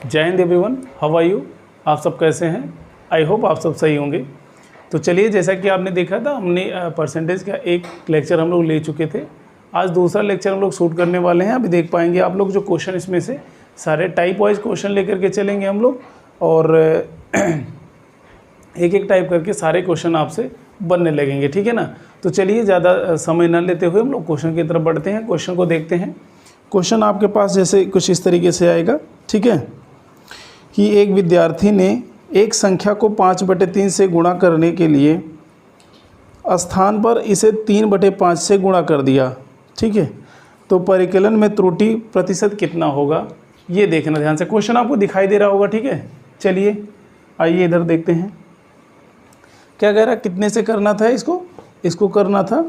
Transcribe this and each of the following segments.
जय Hind everyone, how are you. आप सब कैसे हैं? आई होप आप सब सही होंगे। तो चलिए, जैसा कि आपने देखा था, हमने परसेंटेज का एक लेक्चर हम लोग ले चुके थे। आज दूसरा लेक्चर हम लोग शूट करने वाले हैं। अभी देख पाएंगे आप लोग जो क्वेश्चन इसमें से सारे टाइप वाइज क्वेश्चन लेकर के चलेंगे हम लोग, और एक एक टाइप करके सारे क्वेश्चन आपसे बनने लगेंगे, ठीक है ना। तो चलिए, ज़्यादा समय न लेते हुए हम लोग क्वेश्चन की तरफ बढ़ते हैं। क्वेश्चन को देखते हैं। क्वेश्चन आपके पास जैसे कुछ इस तरीके से आएगा, ठीक है, कि एक विद्यार्थी ने एक संख्या को 5/3 से गुणा करने के लिए स्थान पर इसे 3/5 से गुणा कर दिया, ठीक है। तो परिकलन में त्रुटि प्रतिशत कितना होगा, ये देखना ध्यान से। क्वेश्चन आपको दिखाई दे रहा होगा, ठीक है। चलिए आइए इधर देखते हैं क्या कह रहा है। कितने से करना था इसको करना था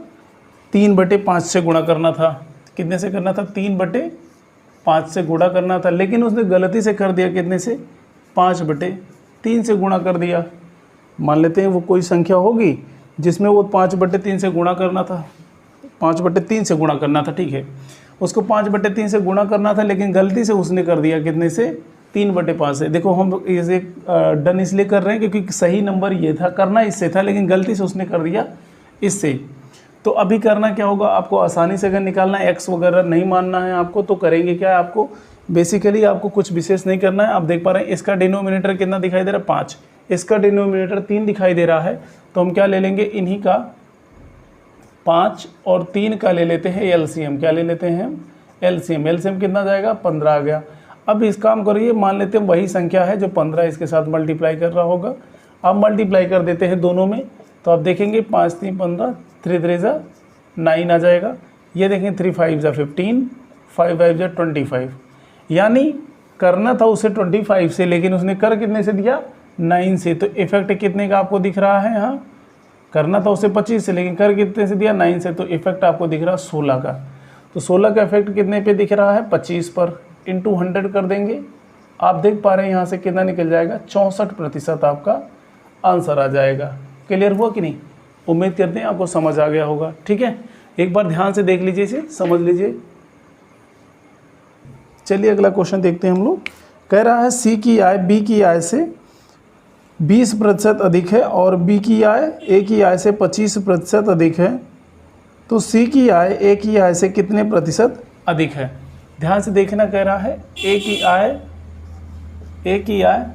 3/5 से गुणा करना था। कितने से करना था? 3/5 से गुणा करना था, लेकिन उसने गलती से कर दिया कितने से? 5/3 से गुणा कर दिया। मान लेते हैं वो कोई संख्या होगी जिसमें वो 5/3 से गुणा करना था, 5/3 से गुणा करना था, ठीक है। उसको 5/3 से गुणा करना था, लेकिन गलती से उसने कर दिया कितने से? 3/5 से। देखो, हम इसे डन इसलिए कर रहे हैं क्योंकि सही नंबर ये था, करना इससे था, लेकिन गलती से उसने कर दिया इससे। तो अभी करना क्या होगा आपको? आसानी से अगर निकालना है, एक्स वगैरह नहीं मानना है आपको, तो करेंगे क्या? आपको बेसिकली आपको कुछ विशेष नहीं करना है। आप देख पा रहे हैं इसका डिनोमिनेटर कितना दिखाई दे रहा है? 5। इसका डिनोमिनेटर 3 दिखाई दे रहा है। तो हम क्या ले लेंगे? इन्हीं का 5 और 3 का ले लेते हैं एलसीएम। क्या ले लेते हैं? एलसीएम। एलसीएम कितना जाएगा? 15 आ गया। अब इस काम करिए, मान लेते हैं वही संख्या है जो 15 इसके साथ मल्टीप्लाई कर रहा होगा। अब मल्टीप्लाई कर देते हैं दोनों में, तो आप देखेंगे 5 3 15, 3 3 9 आ जाएगा। ये देखें 3 5 15, 5 5 25। यानी करना था उसे 25 से, लेकिन उसने कर कितने से दिया? 9 से। तो इफेक्ट कितने का आपको दिख रहा है? यहाँ करना था उसे 25 से, लेकिन कर कितने से दिया? 9 से। तो इफेक्ट आपको दिख रहा है 16 का। तो 16 का इफेक्ट कितने पे दिख रहा है? 25 पर। इंटू 100 कर देंगे। आप देख पा रहे हैं यहाँ से कितना निकल जाएगा? 64% आपका आंसर आ जाएगा। क्लियर हुआ कि नहीं? उम्मीद करते हैं आपको समझ आ गया होगा, ठीक है। एक बार ध्यान से देख लीजिए, इसे समझ लीजिए। चलिए अगला क्वेश्चन देखते हैं हम लोग। कह रहा है सी की आय बी की आय से 20% अधिक है और बी की आय ए की आय से 25% अधिक है। तो सी की आय ए की आय से कितने प्रतिशत अधिक है? ध्यान से देखना। कह रहा है ए की आय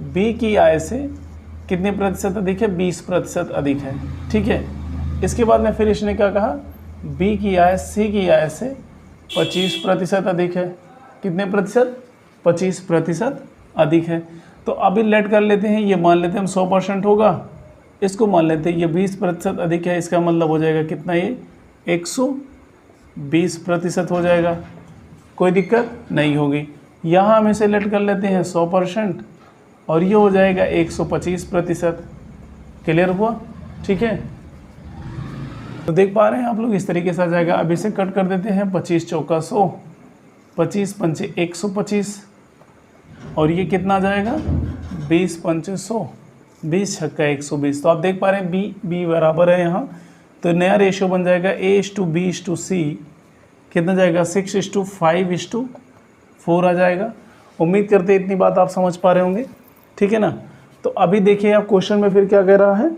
बी की आय से कितने प्रतिशत अधिक है? 20% अधिक है, ठीक है। इसके बाद में फिर इसने क्या कहा? बी की आय सी की आय से 25% अधिक है। कितने प्रतिशत? 25% अधिक है। तो अभी लेट कर लेते हैं, ये मान लेते हैं हम 100% होगा, इसको मान लेते हैं ये 20% अधिक है। इसका मतलब हो जाएगा कितना? ये 120% हो जाएगा। कोई दिक्कत नहीं होगी। यहाँ हम इसे लेट कर लेते हैं 100%, और ये हो जाएगा 125%। क्लियर हुआ? ठीक है। तो देख पा रहे हैं आप लोग, इस तरीके से आ जाएगा। अब इसे कट कर देते हैं। 25 चौका 100, 25 पंचे 125, और ये कितना आ जाएगा? 20 पंचे 100, 20 छक्का 120। तो आप देख पा रहे हैं बी बराबर है यहाँ। तो नया रेशियो बन जाएगा A/B/C। कितना जाएगा? 6:5:4 आ जाएगा। उम्मीद करते हैं इतनी बात आप समझ पा रहे होंगे, ठीक है ना। तो अभी देखिए आप क्वेश्चन में फिर क्या कह रहा है।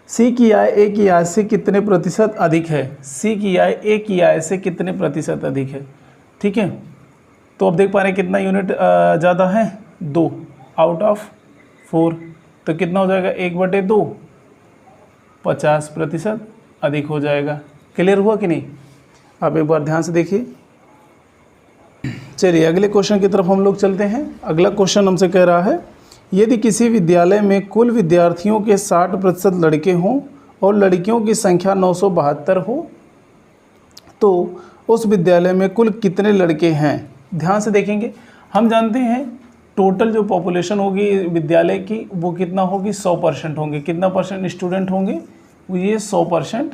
सी की आय ए की आय से कितने प्रतिशत अधिक है? सी की आय ए की आय से कितने प्रतिशत अधिक है, ठीक है। तो अब देख पा रहे हैं कितना यूनिट ज़्यादा है? 2 आउट ऑफ 4। तो कितना हो जाएगा? 1/2, 50% अधिक हो जाएगा। क्लियर हुआ कि नहीं? अब एक बार ध्यान से देखिए। चलिए अगले क्वेश्चन की तरफ हम लोग चलते हैं। अगला क्वेश्चन हमसे कह रहा है, यदि किसी विद्यालय में कुल विद्यार्थियों के 60% लड़के हों और लड़कियों की संख्या 972 हो, तो उस विद्यालय में कुल कितने लड़के हैं? ध्यान से देखेंगे। हम जानते हैं टोटल जो पॉपुलेशन होगी विद्यालय की वो कितना होगी? 100% होंगे। कितना परसेंट स्टूडेंट होंगे? ये 100%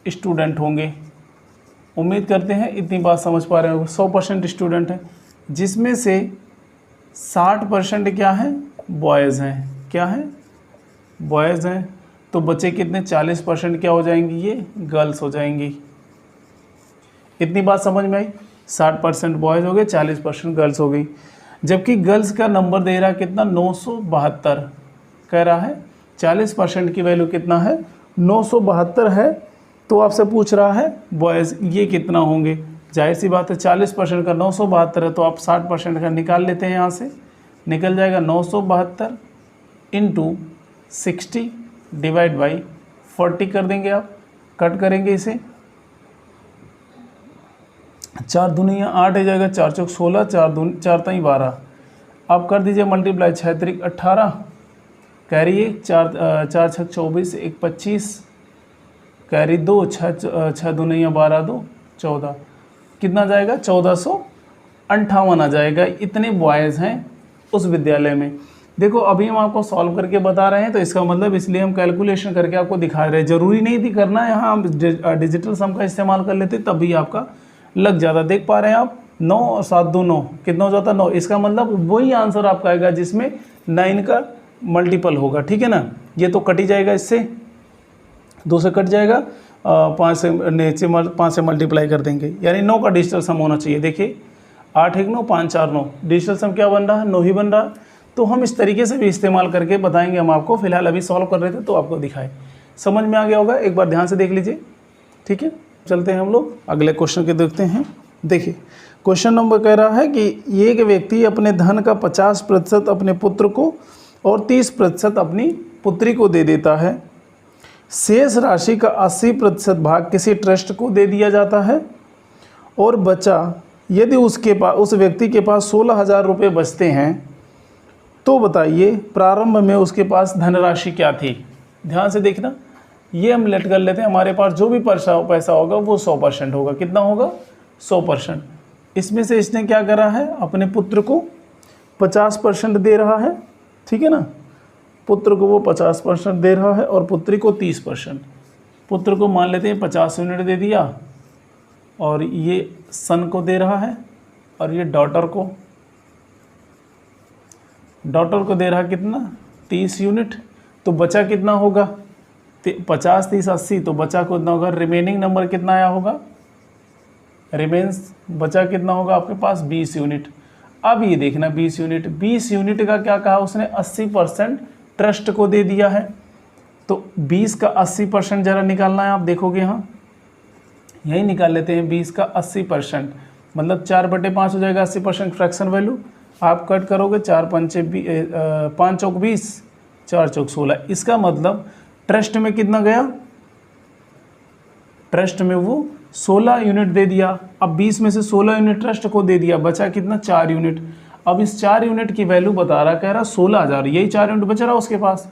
स्टूडेंट होंगे। उम्मीद करते हैं इतनी बात समझ पा रहे हो। 100% स्टूडेंट हैं, जिसमें से 60% क्या हैं? बॉयज़ हैं। क्या हैं? बॉयज़ हैं। तो बच्चे कितने? 40% क्या हो जाएंगी? ये गर्ल्स हो जाएंगी। इतनी बात समझ में आई? 60% बॉयज़ हो गए, 40% गर्ल्स हो गई। जबकि गर्ल्स का नंबर दे रहा है कितना 972 कह रहा है। 40% की वैल्यू कितना है 972 है। तो आपसे पूछ रहा है बॉयज़ ये कितना होंगे। जाहिर सी बात है 40% का 972 है तो आप 60% का निकाल लेते हैं। यहाँ से निकल जाएगा 972 इंटू 60 डिवाइड बाई 40 कर देंगे आप। कट करेंगे इसे, 4 दूनी 8 हो जाएगा, 4 चौक 16, 4 तई 12। आप कर दीजिए मल्टीप्लाई, 6 त्रिक 18 कैरी 1, 4 छक 24, 1 25 कैरी 2, 6 दूनी 12 2 14। कितना जाएगा 1458 आ जाएगा। इतने बॉयज़ हैं उस विद्यालय में। देखो अभी हम आपको सॉल्व करके बता रहे हैं तो इसका मतलब इसलिए हम कैलकुलेशन करके आपको दिखा रहे हैं। ज़रूरी नहीं थी करना, यहाँ हम डिजिटल सम का इस्तेमाल कर लेते तब भी आपका लग जाता। देख पा रहे हैं आप 9 और 7 2 9 कितना हो जाता 9। इसका मतलब वही आंसर आपका आएगा जिसमें 9 का मल्टीपल होगा। ठीक है ना। ये तो कट ही जाएगा, इससे 2 से कट जाएगा, 5 से नीचे 5 से मल्टीप्लाई कर देंगे, यानी 9 का डिजिटल सम होना चाहिए। देखिए 8 1 9 5 4 9 डिजिटल सम क्या बन रहा है 9 ही बन रहा है। तो हम इस तरीके से भी इस्तेमाल करके बताएंगे हम आपको। फिलहाल अभी सॉल्व कर रहे थे तो आपको दिखाए, समझ में आ गया होगा। एक बार ध्यान से देख लीजिए। ठीक है, चलते हैं हम लोग अगले क्वेश्चन के देखते हैं। देखिए क्वेश्चन नंबर कह रहा है कि एक व्यक्ति अपने धन का 50% अपने पुत्र को और 30% अपनी पुत्री को दे देता है। शेष राशि का 80% भाग किसी ट्रस्ट को दे दिया जाता है और बचा यदि उस व्यक्ति के पास 16,000 रुपये बचते हैं तो बताइए प्रारंभ में उसके पास धनराशि क्या थी। ध्यान से देखना, ये हम लेट कर लेते हैं। हमारे पास जो भी पैसा होगा वो 100% होगा। कितना होगा 100%। इसमें से इसने क्या करा है अपने पुत्र को 50% दे रहा है। ठीक है ना, पुत्र को वो 50% दे रहा है और पुत्री को 30%। पुत्र को मान लेते हैं 50 यूनिट दे दिया और ये सन को दे रहा है और ये डॉटर को दे रहा है कितना 30 यूनिट। तो बचा कितना होगा 50 30 80, तो बचा कितना होगा, रिमेनिंग नंबर कितना आया होगा, रिमेन्स बचा कितना होगा आपके पास 20 यूनिट। अब ये देखना 20 यूनिट का क्या कहा उसने 80% ट्रस्ट को दे दिया है। तो 20 का 80% ज़रा निकालना है। आप देखोगे यहाँ यही निकाल लेते हैं। 20 का 80% मतलब 4/5 हो जाएगा 80% फ्रैक्शन वैल्यू। आप कट करोगे 4 5 चौक 20, 4 चौक 16। इसका मतलब ट्रस्ट में कितना गया, ट्रस्ट में वो 16 यूनिट दे दिया। अब 20 में से 16 यूनिट ट्रस्ट को दे दिया, बचा कितना 4 यूनिट। अब इस 4 यूनिट की वैल्यू बता रहा, कह रहा 16,000, यही 4 यूनिट बच रहा उसके पास।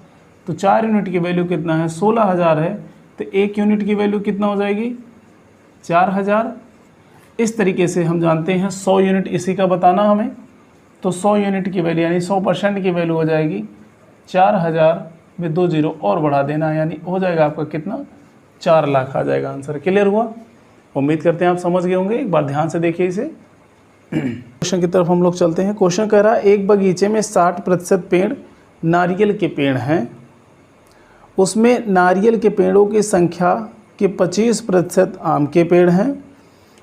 तो 4 यूनिट की वैल्यू कितना है 16,000 है। तो 1 यूनिट की वैल्यू कितना हो जाएगी 4,000। इस तरीके से हम जानते हैं 100 यूनिट इसी का बताना हमें। तो 100 यूनिट की वैल्यू यानी 100% की वैल्यू हो जाएगी 4,000 में 2 जीरो और बढ़ा देना, यानी हो जाएगा आपका कितना 4 लाख आ जाएगा आंसर। क्लियर हुआ? उम्मीद करते हैं आप समझ गए होंगे। एक बार ध्यान से देखिए इसे। क्वेश्चन की तरफ हम लोग चलते हैं। क्वेश्चन कह रहा है एक बगीचे में 60% पेड़ नारियल के पेड़ हैं, उसमें नारियल के पेड़ों की संख्या के 25% आम के पेड़ हैं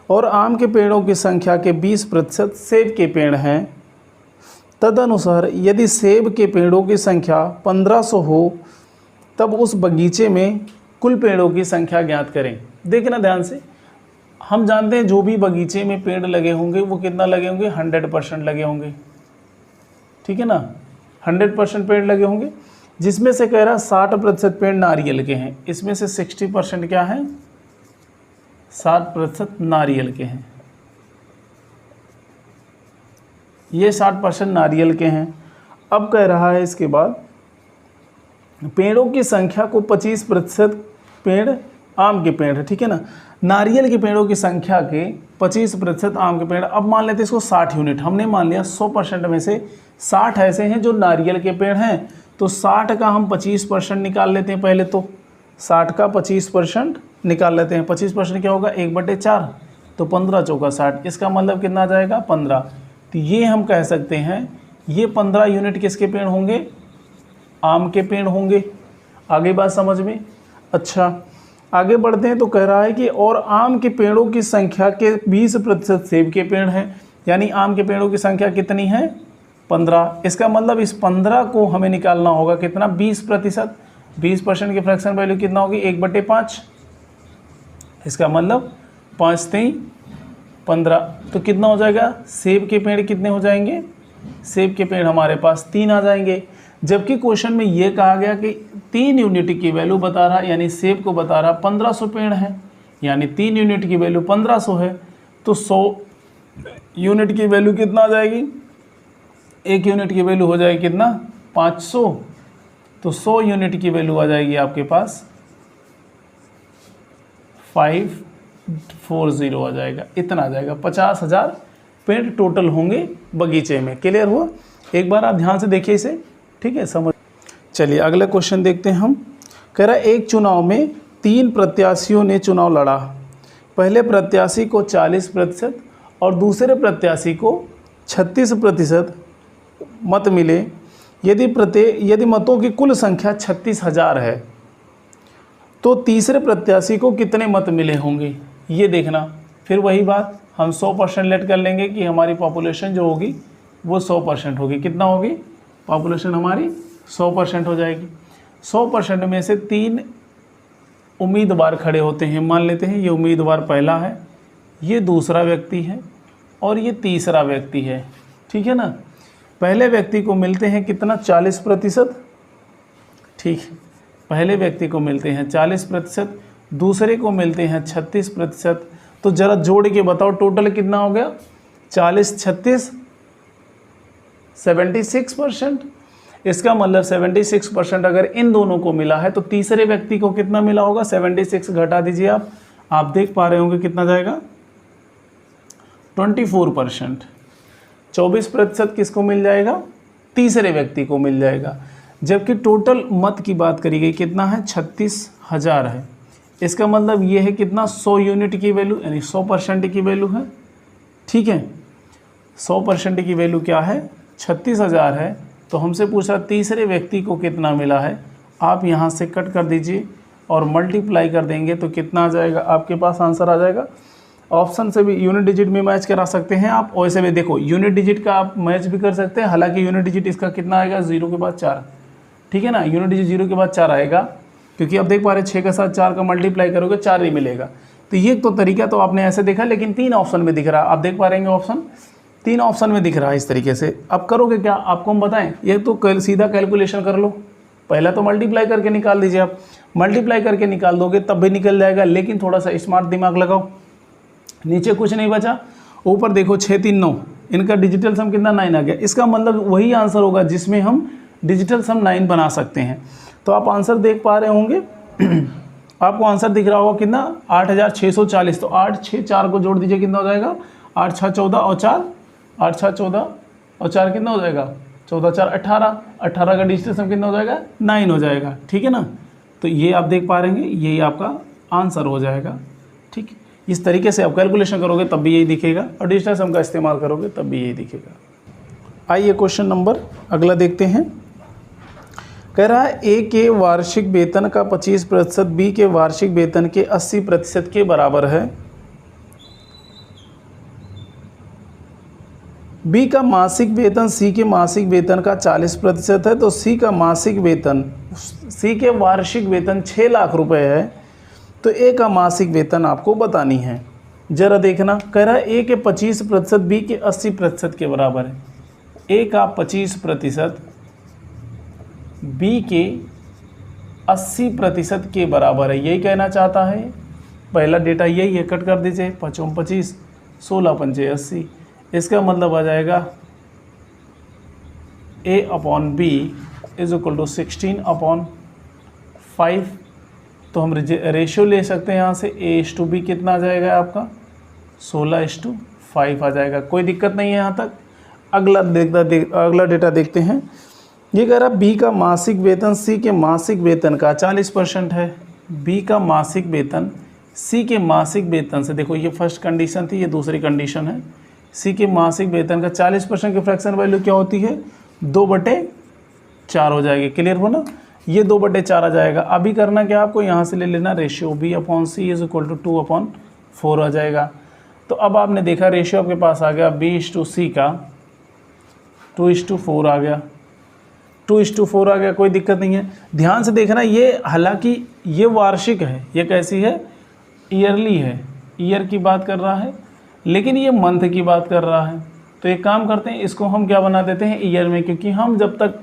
और आम के पेड़ों की संख्या के 20% सेब के पेड़ हैं। तदनुसार यदि सेब के पेड़ों की संख्या 1500 हो तब उस बगीचे में कुल पेड़ों की संख्या ज्ञात करें। देखना ध्यान से, हम जानते हैं जो भी बगीचे में पेड़ लगे होंगे वो कितना लगे होंगे 100% लगे होंगे। ठीक है ना, 100% पेड़ लगे होंगे। जिसमें से कह रहा 60% पेड़ नारियल के हैं, इसमें से 60% क्या है 60% नारियल के हैं। ये 60% नारियल के हैं। अब कह रहा है इसके बाद पेड़ों की संख्या को 25% पेड़ आम के पेड़ है। ठीक है ना, नारियल के पेड़ों की संख्या के 25% आम के पेड़। अब मान लेते हैं इसको 60 यूनिट। हमने मान लिया 100% में से 60 ऐसे हैं जो नारियल के पेड़ हैं, तो 60 का हम 25% निकाल लेते हैं। पहले तो 60 का 25% निकाल लेते हैं। 25% क्या होगा 1/4, तो 15 चौका 60। इसका मतलब कितना आ जाएगा 15। तो ये हम कह सकते हैं ये 15 यूनिट किसके पेड़ होंगे आम के पेड़ होंगे। आगे बात समझ में? अच्छा आगे बढ़ते हैं। तो कह रहा है कि और आम के पेड़ों की संख्या के 20% सेब के पेड़ हैं, यानी आम के पेड़ों की संख्या कितनी है 15। इसका मतलब इस 15 को हमें निकालना होगा कितना, 20%। 20% की फ्रैक्शन वैल्यू कितना होगी, 1/5। इसका मतलब 5 3 15, तो कितना हो जाएगा, सेब के पेड़ कितने हो जाएंगे, सेब के पेड़ हमारे पास 3 आ जाएंगे। जबकि क्वेश्चन में ये कहा गया कि 3 यूनिट की वैल्यू बता रहा, यानी सेब को बता रहा 1500 पेड़ हैं, यानी 3 यूनिट की वैल्यू 1500 है, तो 100 यूनिट की वैल्यू कितना आ जाएगी, 1 यूनिट की वैल्यू हो जाएगी कितना, 500, तो 100 यूनिट की वैल्यू आ जाएगी आपके पास 540 आ जाएगा, इतना आ जाएगा। 50,000 पेड़ टोटल होंगे बगीचे में। क्लियर हुआ? एक बार आप ध्यान से देखिए इसे, ठीक है, समझ। चलिए अगला क्वेश्चन देखते हैं हम। कह रहा है एक चुनाव में 3 प्रत्याशियों ने चुनाव लड़ा। पहले प्रत्याशी को 40% और दूसरे प्रत्याशी को 36% मत मिले। यदि मतों की कुल संख्या 36,000 है तो तीसरे प्रत्याशी को कितने मत मिले होंगे, ये देखना। फिर वही बात, हम 100% लेट कर लेंगे कि हमारी पॉपुलेशन जो होगी वो 100% होगी। कितना होगी पॉपुलेशन हमारी, 100% हो जाएगी। 100% में से 3 उम्मीदवार खड़े होते हैं। मान लेते हैं ये उम्मीदवार पहला है, ये दूसरा व्यक्ति है और ये तीसरा व्यक्ति है, ठीक है ना। पहले व्यक्ति को मिलते हैं कितना, 40%, ठीक, पहले व्यक्ति को मिलते हैं 40%, दूसरे को मिलते हैं 36%। तो ज़रा जोड़ के बताओ टोटल कितना हो गया, 40 36 76%। इसका मतलब 76% अगर इन दोनों को मिला है तो तीसरे व्यक्ति को कितना मिला होगा, 76 घटा दीजिए आप देख पा रहे होंगे कितना जाएगा, 24%। 24% किसको मिल जाएगा, तीसरे व्यक्ति को मिल जाएगा। जबकि टोटल मत की बात करी गई कितना है, 36,000 है। इसका मतलब ये है कितना, 100 यूनिट की वैल्यू, यानी 100% की वैल्यू है, ठीक है। 100% की वैल्यू क्या है, 36,000 है। तो हमसे पूछा तीसरे व्यक्ति को कितना मिला है। आप यहाँ से कट कर दीजिए और मल्टीप्लाई कर देंगे तो कितना आ जाएगा, आपके पास आंसर आ जाएगा। ऑप्शन से भी यूनिट डिजिट में मैच करा सकते हैं आप, वैसे भी देखो यूनिट डिजिट का आप मैच भी कर सकते हैं। हालांकि यूनिट डिजिट इसका कितना आएगा, 0 के बाद 4, ठीक है ना। यूनिट डिजिट 0 के बाद 4 आएगा, क्योंकि आप देख पा रहे हैं 6 के साथ 4 का मल्टीप्लाई करोगे 4 ही मिलेगा। तो ये तो तरीका तो आपने ऐसे देखा, लेकिन 3 ऑप्शन में दिख रहा है। आप देख पा रहे हैं ऑप्शन 3 ऑप्शन में दिख रहा है इस तरीके से। अब करोगे क्या, आपको हम बताएं, ये तो सीधा कैलकुलेशन कर लो। पहला तो मल्टीप्लाई करके निकाल दीजिए। आप मल्टीप्लाई करके निकाल दोगे तब भी निकल जाएगा, लेकिन थोड़ा सा स्मार्ट दिमाग लगाओ। नीचे कुछ नहीं बचा, ऊपर देखो 6 3 9, इनका डिजिटल सम कितना 9 आ गया। इसका मतलब वही आंसर होगा जिसमें हम डिजिटल सम 9 बना सकते हैं। तो आप आंसर देख पा रहे होंगे आपको आंसर दिख रहा होगा कितना, 8640। तो 8 6 4 को जोड़ दीजिए, कितना हो जाएगा, 8 6 14 और 4, 8 6 14 और 4 कितना हो जाएगा, 14 4 18। 18 का डिजिटल सम कितना हो जाएगा, 9 हो जाएगा, ठीक है ना। तो ये आप देख पा रहे हैं, यही आपका आंसर हो जाएगा, ठीक। इस तरीके से आप कैलकुलेशन करोगे तब भी यही दिखेगा, और डिजिटल सम का इस्तेमाल करोगे तब भी यही दिखेगा। आइए क्वेश्चन नंबर अगला देखते हैं। कह रहा है ए के वार्षिक वेतन का 25% बी के वार्षिक वेतन के 80% के बराबर है। बी का मासिक वेतन सी के मासिक वेतन का 40% है, तो सी का मासिक वेतन, सी के वार्षिक वेतन 6 लाख रुपए है, तो ए का मासिक वेतन आपको बतानी है। जरा देखना, कह रहा है ए के 25% बी के 80% के बराबर है। ए का 25% बी के 80% के बराबर है, यही कहना चाहता है। पहला डेटा यही है, कट कर दीजिए, 5 25 16 5 80। इसका मतलब आ जाएगा A upon B is equal to 16/5। तो हम रेशियो ले सकते हैं यहाँ से, A/B कितना आ जाएगा आपका, 16/5 आ जाएगा। कोई दिक्कत नहीं है यहाँ तक। अगला डेटा देखते हैं। ये कह रहा बी का मासिक वेतन सी के मासिक वेतन का 40% है। बी का मासिक वेतन सी के मासिक वेतन से, देखो ये फर्स्ट कंडीशन थी, ये दूसरी कंडीशन है। सी के मासिक वेतन का 40% की फ्रैक्शन वैल्यू क्या होती है, 2/4 हो जाएगी। क्लियर हो ना, ये 2/4 आ जाएगा। अभी करना क्या आपको, यहाँ से ले लेना ratio B upon C is equal to 2/4 आ जाएगा। तो अब आपने देखा रेशियो आपके पास आ गया B/C का 2:4 आ गया, 2:4 आ गया, कोई दिक्कत नहीं है। ध्यान से देखना, ये हालांकि ये वार्षिक है, ये कैसी है, ईयरली है, ईयर की बात कर रहा है, लेकिन ये मंथ की बात कर रहा है। तो एक काम करते हैं, इसको हम क्या बना देते हैं, ईयर में, क्योंकि हम जब तक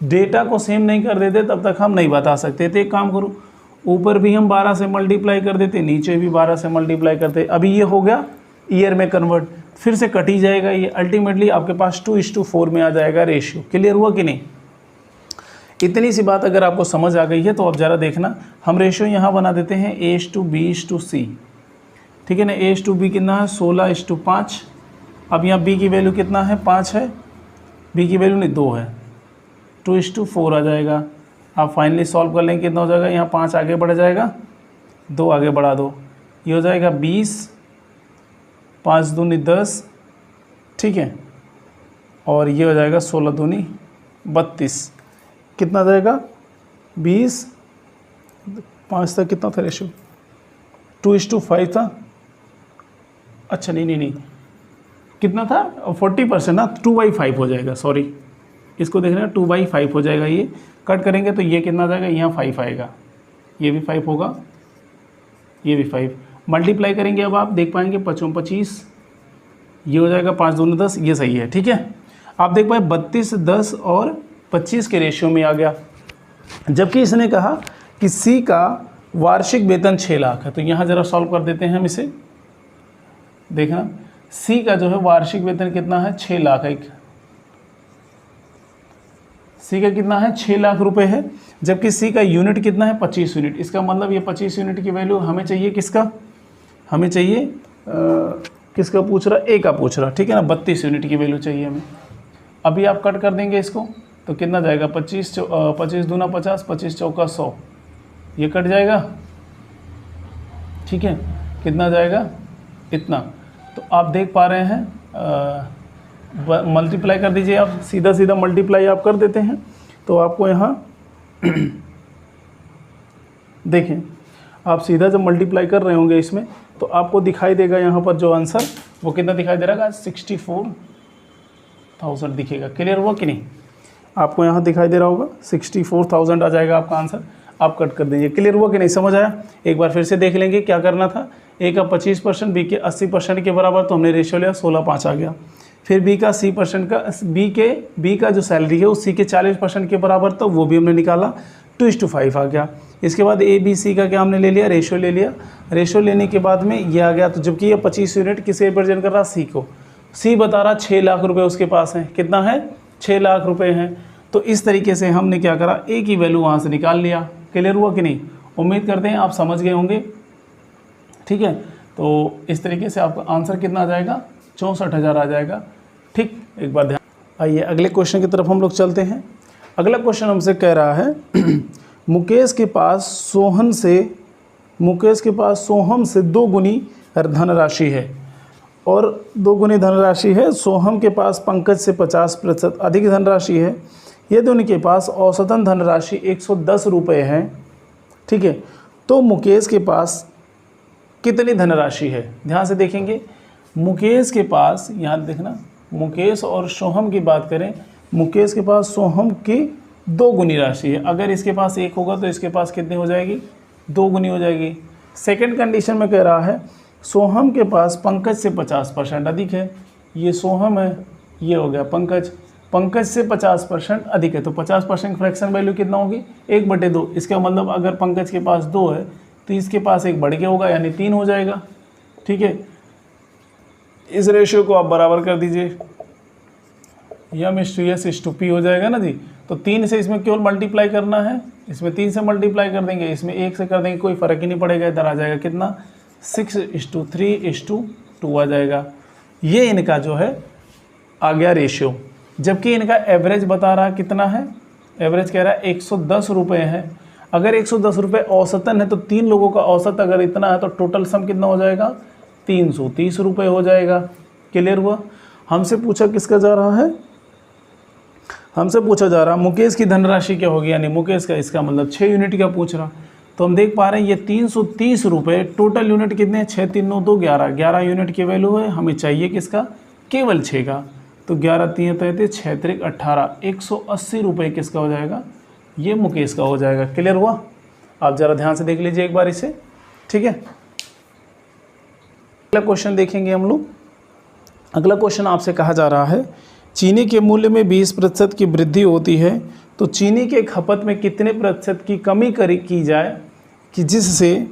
डेटा को सेम नहीं कर देते तब तक हम नहीं बता सकते। तो एक काम करो, ऊपर भी हम 12 से मल्टीप्लाई कर देते, नीचे भी 12 से मल्टीप्लाई करते। अभी ये हो गया ईयर में कन्वर्ट, फिर से कट ही जाएगा ये, अल्टीमेटली आपके पास 2:4 में आ जाएगा रेशियो। क्लियर हुआ कि नहीं? इतनी सी बात अगर आपको समझ आ गई है तो अब ज़रा देखना, हम रेशियो यहाँ बना देते हैं A:B:C, ठीक है ना। A:B कितना है, 16:5। अब यहाँ B की वैल्यू कितना है, 5 है, B की वैल्यू नहीं 2 है, 2:4 आ जाएगा। आप फाइनली सॉल्व कर लेंगे, कितना हो जाएगा, यहाँ 5 आगे बढ़ जाएगा, 2 आगे बढ़ा दो, ये हो जाएगा 20, 5 दूनी 10, ठीक है, और ये हो जाएगा 16 दूनी 32। कितना आ जाएगा, 20, 5 तक कितना था रेशियो, 2:5 था। अच्छा नहीं, कितना था, 40% ना, 2/5 हो जाएगा, सॉरी, इसको देखना 2/5 हो जाएगा। ये कट करेंगे तो ये कितना आ जाएगा, यहाँ 5 आएगा, ये भी 5 होगा, ये भी 5, मल्टीप्लाई करेंगे। अब आप देख पाएंगे 5 25, ये हो जाएगा 5 दूनी 10, ये सही है, ठीक है। आप देख पाए 32, 10 और 25 के रेशियो में आ गया। जबकि इसने कहा कि सी का वार्षिक वेतन 6 लाख है, तो यहाँ ज़रा सॉल्व कर देते हैं हम इसे। देखना, सी का जो है वार्षिक वेतन कितना है, 6 लाख है, सी का कितना है, 6 लाख रुपए है। जबकि सी का यूनिट कितना है, 25 यूनिट। इसका मतलब ये 25 यूनिट की वैल्यू हमें चाहिए, किसका हमें चाहिए, किसका पूछ रहा, ए का पूछ रहा, ठीक है ना, 32 यूनिट की वैल्यू चाहिए हमें। अभी आप कट कर देंगे इसको तो कितना जाएगा, 25 दूना 50, 25 चौका 100, ये कट जाएगा, ठीक है, कितना जाएगा, इतना। तो आप देख पा रहे हैं, मल्टीप्लाई कर दीजिए, आप सीधा सीधा मल्टीप्लाई आप कर देते हैं तो आपको यहाँ देखें, आप सीधा जब मल्टीप्लाई कर रहे होंगे इसमें तो आपको दिखाई देगा यहाँ पर जो आंसर वो कितना दिखाई दे रहा है, 64,000 दिखेगा। क्लियर हुआ कि नहीं? आपको यहाँ दिखाई दे रहा होगा 64,000 आ जाएगा आपका आंसर। आप कट कर दीजिए। क्लियर हुआ कि नहीं? समझ आया? एक बार फिर से देख लेंगे क्या करना था। ए का 25%, बी के 80% के बराबर, तो हमने रेशियो लिया 16:5 आ गया। फिर बी का 80% का, बी का जो सैलरी है वो सी के 40% के बराबर, तो वो भी हमने निकाला, 2:5 आ गया। इसके बाद ए बी सी का क्या हमने ले लिया, रेशियो ले लिया। रेशियो लेने के बाद में ये आ गया, तो जबकि ये 25 यूनिट किसे रिप्रेजेंट कर रहा, सी को। सी बता रहा 6 लाख रुपए उसके पास है। कितना है? 6 लाख रुपए हैं। तो इस तरीके से हमने क्या करा, ए की वैल्यू वहाँ से निकाल लिया। क्लियर हुआ कि नहीं? उम्मीद करते हैं आप समझ गए होंगे। ठीक है, तो इस तरीके से आपका आंसर कितना आ जाएगा, 64,000 आ जाएगा। ठीक, एक बार ध्यान। आइए अगले क्वेश्चन की तरफ हम लोग चलते हैं। अगला क्वेश्चन हमसे कह रहा है मुकेश के पास सोहम से 2 गुनी धनराशि है, और 2 गुनी धनराशि है। सोहम के पास पंकज से 50% अधिक धनराशि है। यदि उनके पास औसतन धनराशि 110 रुपये है, ठीक है, तो मुकेश के पास कितनी धनराशि है? ध्यान से देखेंगे, मुकेश के पास, यहाँ देखना, मुकेश और सोहम की बात करें, मुकेश के पास सोहम की 2 गुनी राशि है। अगर इसके पास 1 होगा तो इसके पास कितनी हो जाएगी, 2 गुनी हो जाएगी। सेकंड कंडीशन में कह रहा है सोहम के पास पंकज से 50% अधिक है। ये सोहम है, ये हो गया पंकज, पंकज से 50% अधिक है, तो 50% फ्रैक्शन वैल्यू कितना होगी, 1/2। इसका मतलब अगर पंकज के पास 2 है तो इसके पास 1 बढ़ के होगा, यानी 3 हो जाएगा। ठीक है, इस रेशियो को आप बराबर कर दीजिए, M/S/P हो जाएगा ना जी। तो 3 से इसमें केवल मल्टीप्लाई करना है, इसमें 3 से मल्टीप्लाई कर देंगे, इसमें 1 से कर देंगे, कोई फ़र्क ही नहीं पड़ेगा। इधर आ जाएगा कितना, 6:3:2 आ जाएगा। ये इनका जो है आ गया रेशियो। जबकि इनका एवरेज बता रहा कितना है, एवरेज कह रहा है 110 रुपये है। अगर 110 रुपये औसतन है तो 3 लोगों का औसत अगर इतना है तो टोटल सम कितना हो जाएगा, 330 रुपये हो जाएगा। क्लियर हुआ? हमसे पूछा किसका जा रहा है, हमसे पूछा जा रहा मुकेश की धनराशि क्या होगी, यानी मुकेश का, इसका मतलब 6 यूनिट का पूछ रहा। तो हम देख पा रहे हैं ये 330 रुपये, टोटल यूनिट कितने, 6 3 9 2 11 यूनिट की वैल्यू है। हमें चाहिए किसका, केवल 6 का। तो 11 3 33 6 3 18, 180 रुपये किसका हो जाएगा, ये मुकेश का हो जाएगा। क्लियर हुआ? आप ज़रा ध्यान से देख लीजिए एक बार इसे, ठीक है। अगला क्वेश्चन देखेंगे हम लोग। अगला क्वेश्चन आपसे कहा जा रहा है चीनी के मूल्य में 20% की वृद्धि होती है तो चीनी के खपत में कितने प्रतिशत की कमी की जाए कि जिससे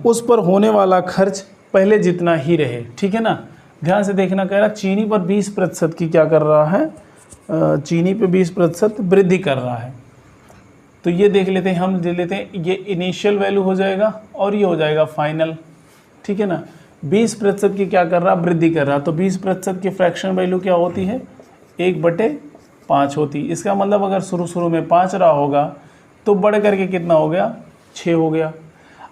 उस पर होने वाला खर्च पहले जितना ही रहे। ठीक है ना, ध्यान से देखना, कह रहा चीनी पर 20% की क्या कर रहा है, चीनी पे 20% वृद्धि कर रहा है। तो ये देख लेते हैं, हम ले लेते हैं, ये इनिशियल वैल्यू हो जाएगा और ये हो जाएगा फाइनल। ठीक है ना, 20% की क्या कर रहा, वृद्धि कर रहा। तो 20% की फ्रैक्शन वैल्यू क्या होती है, 1/5 होती। इसका मतलब अगर शुरू में 5 रहा होगा तो बढ़ करके कितना हो गया, 6 हो गया।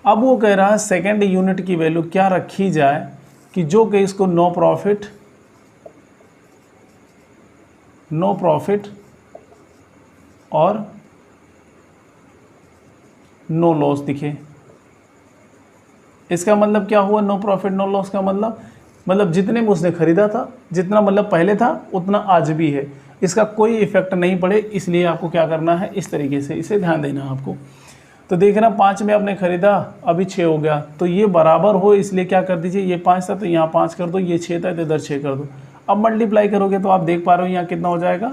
अब वो कह रहा है सेकेंड यूनिट की वैल्यू क्या रखी जाए कि जो कि इसको नो प्रॉफिट और नो लॉस दिखे। इसका मतलब क्या हुआ, नो प्रॉफिट नो लॉस का मतलब जितने में उसने खरीदा था, जितना मतलब पहले था उतना आज भी है, इसका कोई इफेक्ट नहीं पड़े। इसलिए आपको क्या करना है, इस तरीके से इसे ध्यान देना आपको। तो देखना 5 में आपने खरीदा, अभी 6 हो गया, तो ये बराबर हो, इसलिए क्या कर दीजिए, ये 5 था तो यहाँ 5 कर दो, ये 6 था तो इधर 6 कर दो। अब मल्टीप्लाई करोगे तो आप देख पा रहे हो यहाँ कितना हो जाएगा,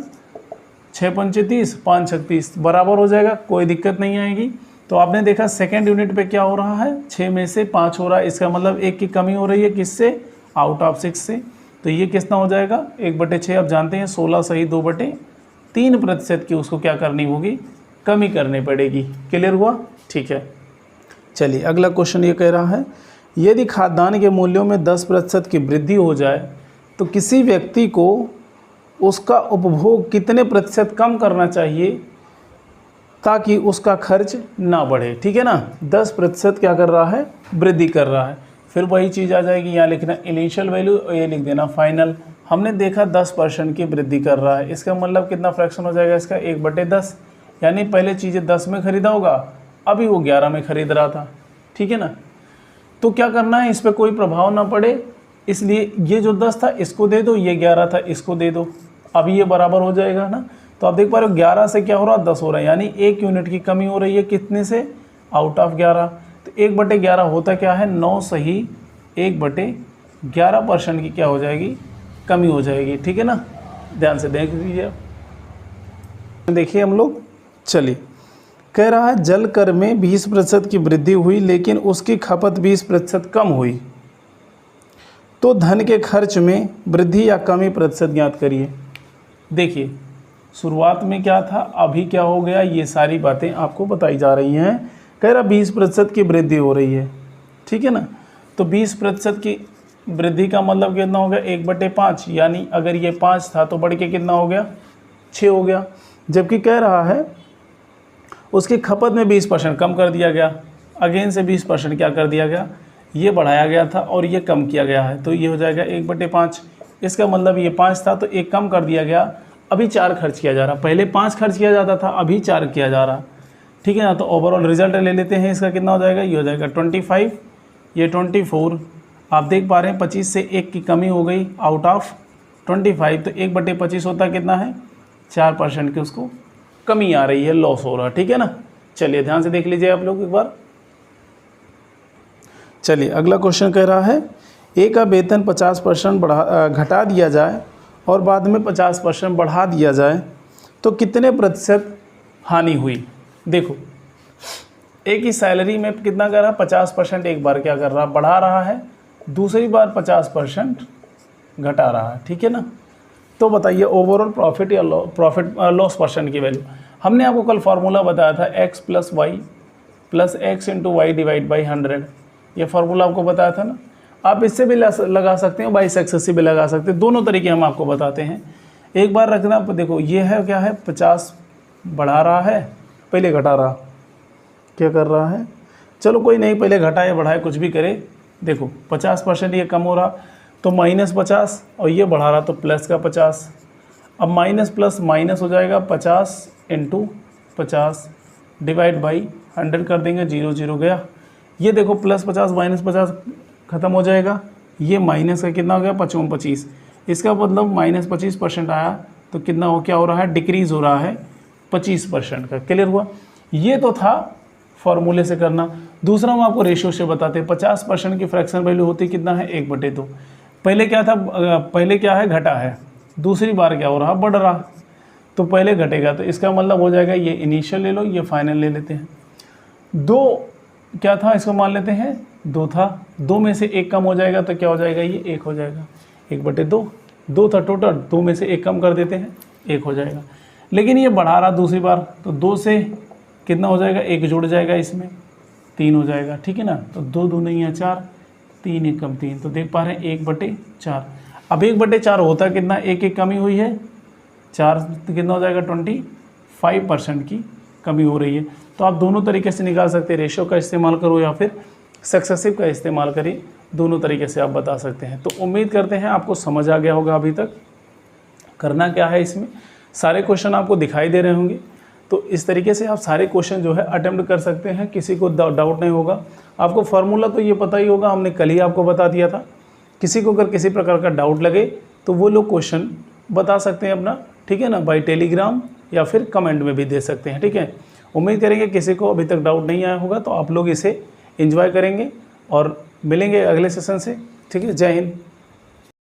6 पंचे 30, 5 छक 30, बराबर हो जाएगा, कोई दिक्कत नहीं आएगी। तो आपने देखा सेकेंड यूनिट पे क्या हो रहा है, 6 में से 5 हो रहा है, इसका मतलब 1 की कमी हो रही है, किससे, आउट ऑफ 6 से। तो ये कितना हो जाएगा, 1/6। आप जानते हैं 16 सही 2/3% की उसको क्या करनी होगी, कमी करनी पड़ेगी। क्लियर हुआ? ठीक है, चलिए अगला क्वेश्चन ये कह रहा है यदि खाद्यान्न के मूल्यों में 10% की वृद्धि हो जाए तो किसी व्यक्ति को उसका उपभोग कितने प्रतिशत कम करना चाहिए ताकि उसका खर्च ना बढ़े। ठीक है ना, 10% क्या कर रहा है, वृद्धि कर रहा है। फिर वही चीज़ आ जाएगी, यहाँ लिखना इनिशियल वैल्यू और ये लिख देना फाइनल। हमने देखा 10% की वृद्धि कर रहा है, इसका मतलब कितना फ्रैक्शन हो जाएगा इसका, 1/10। यानी पहले चीज़ें 10 में खरीदा होगा, अभी वो 11 में खरीद रहा था। ठीक है ना, तो क्या करना है, इस पर कोई प्रभाव ना पड़े, इसलिए ये जो 10 था इसको दे दो, ये 11 था इसको दे दो, अभी ये बराबर हो जाएगा ना। तो आप देख पा रहे हो 11 से क्या हो रहा है, 10 हो रहा है, यानी 1 यूनिट की कमी हो रही है, कितने से, आउट ऑफ 11। तो 1/11 होता क्या है, 9 सही 1/11% की क्या हो जाएगी, कमी हो जाएगी। ठीक है ना, ध्यान से देख लीजिए, देखिए हम लोग। चलिए, कह रहा है जल कर में 20% की वृद्धि हुई लेकिन उसकी खपत 20% कम हुई, तो धन के खर्च में वृद्धि या कमी प्रतिशत ज्ञात करिए। देखिए शुरुआत में क्या था, अभी क्या हो गया, ये सारी बातें आपको बताई जा रही हैं। कह रहा 20% की वृद्धि हो रही है। ठीक है ना, तो 20% की वृद्धि का मतलब कितना हो गया, 1/5, यानी अगर ये 5 था तो बढ़ के कितना हो गया, 6 हो गया। जबकि कह रहा है उसकी खपत में 20% कम कर दिया गया, अगेन से 20% क्या कर दिया गया, ये बढ़ाया गया था और ये कम किया गया है, तो ये हो जाएगा 1/5। इसका मतलब ये 5 था तो 1 कम कर दिया गया, अभी 4 खर्च किया जा रहा, पहले 5 खर्च किया जाता था, अभी 4 किया जा रहा। ठीक है ना, तो ओवरऑल रिजल्ट ले लेते हैं, इसका कितना हो जाएगा, ये हो जाएगा 25, ये 24। आप देख पा रहे हैं 25 से 1 की कमी हो गई, आउट ऑफ 25, तो 1/25 होता कितना है, 4% की उसको कमी आ रही है, लॉस हो रहा। ठीक है ना, चलिए ध्यान से देख लीजिए आप लोग एक बार। चलिए अगला क्वेश्चन कह रहा है ए का वेतन 50% घटा दिया जाए और बाद में 50% बढ़ा दिया जाए तो कितने प्रतिशत हानि हुई। देखो एक ही सैलरी में कितना कर रहा है, 50% एक बार क्या कर रहा है, बढ़ा रहा है, दूसरी बार 50% घटा रहा है। ठीक है ना, तो बताइए ओवरऑल प्रॉफिट या लॉस परसेंट की वैल्यू। हमने आपको कल फार्मूला बताया था x + y + x × y / 100, ये फार्मूला आपको बताया था ना। आप इससे भी लगा सकते हैं, बाई सक्सेस से भी लगा सकते हैं, दोनों तरीके हम आपको बताते हैं। एक बार रखना, देखो ये है क्या है, 50 बढ़ा रहा है, पहले घटा रहा, क्या कर रहा है, चलो कोई नहीं, पहले घटाए बढ़ाए कुछ भी करे। देखो 50% ये कम हो रहा तो -50 और ये बढ़ा रहा तो प्लस का 50। अब माइनस प्लस माइनस हो जाएगा, 50 × 50 डिवाइड बाई 100 कर देंगे, 0 0 गया। ये देखो +50 - 50 ख़त्म हो जाएगा, ये माइनस का कितना हो गया, 55 25। इसका मतलब -25% आया तो कितना हो, क्या हो रहा है, डिक्रीज़ हो रहा है 25% का। क्लियर हुआ। ये तो था फॉर्मूले से करना। दूसरा हम आपको रेशियो से बताते हैं। 50% की फ्रैक्शन वैल्यू होती कितना है, 1/2। पहले क्या था, पहले क्या है, घटा है, दूसरी बार क्या हो रहा, बढ़ रहा, तो पहले घटेगा, तो इसका मतलब हो जाएगा ये इनिशियल ले लो, ये फाइनल ले लेते हैं। 2 क्या था, इसको मान लेते हैं 2 था, 2 में से 1 कम हो जाएगा तो क्या हो जाएगा, ये 1 हो जाएगा, 1/2। 2 था टोटल, 2 में से 1 कम कर देते हैं, 1 हो जाएगा। लेकिन ये बढ़ा रहा दूसरी बार, तो 2 से कितना हो जाएगा, 1 जुड़ जाएगा इसमें, 3 हो जाएगा, ठीक है ना। तो 2 दूनी है 4, 3 1 कम 3, तो देख पा रहे हैं 1/4। अब 1/4 होता कितना, 1 कमी हुई है, 4 तो कितना हो जाएगा, 25% की कमी हो रही है। तो आप दोनों तरीके से निकाल सकते हैं, रेशियो का इस्तेमाल करो या फिर सक्सेसिव का इस्तेमाल करिए, दोनों तरीके से आप बता सकते हैं। तो उम्मीद करते हैं आपको समझ आ गया होगा अभी तक। करना क्या है, इसमें सारे क्वेश्चन आपको दिखाई दे रहे होंगे, तो इस तरीके से आप सारे क्वेश्चन जो है अटेम्प्ट कर सकते हैं, किसी को डाउट नहीं होगा। आपको फार्मूला तो ये पता ही होगा, हमने कल ही आपको बता दिया था। किसी को अगर किसी प्रकार का डाउट लगे तो वो लोग क्वेश्चन बता सकते हैं अपना, ठीक है ना, बाय टेलीग्राम या फिर कमेंट में भी दे सकते हैं, ठीक है। उम्मीद करेंगे किसी को अभी तक डाउट नहीं आया होगा, तो आप लोग इसे एंजॉय करेंगे और मिलेंगे अगले सेशन से, ठीक है। जय हिंद।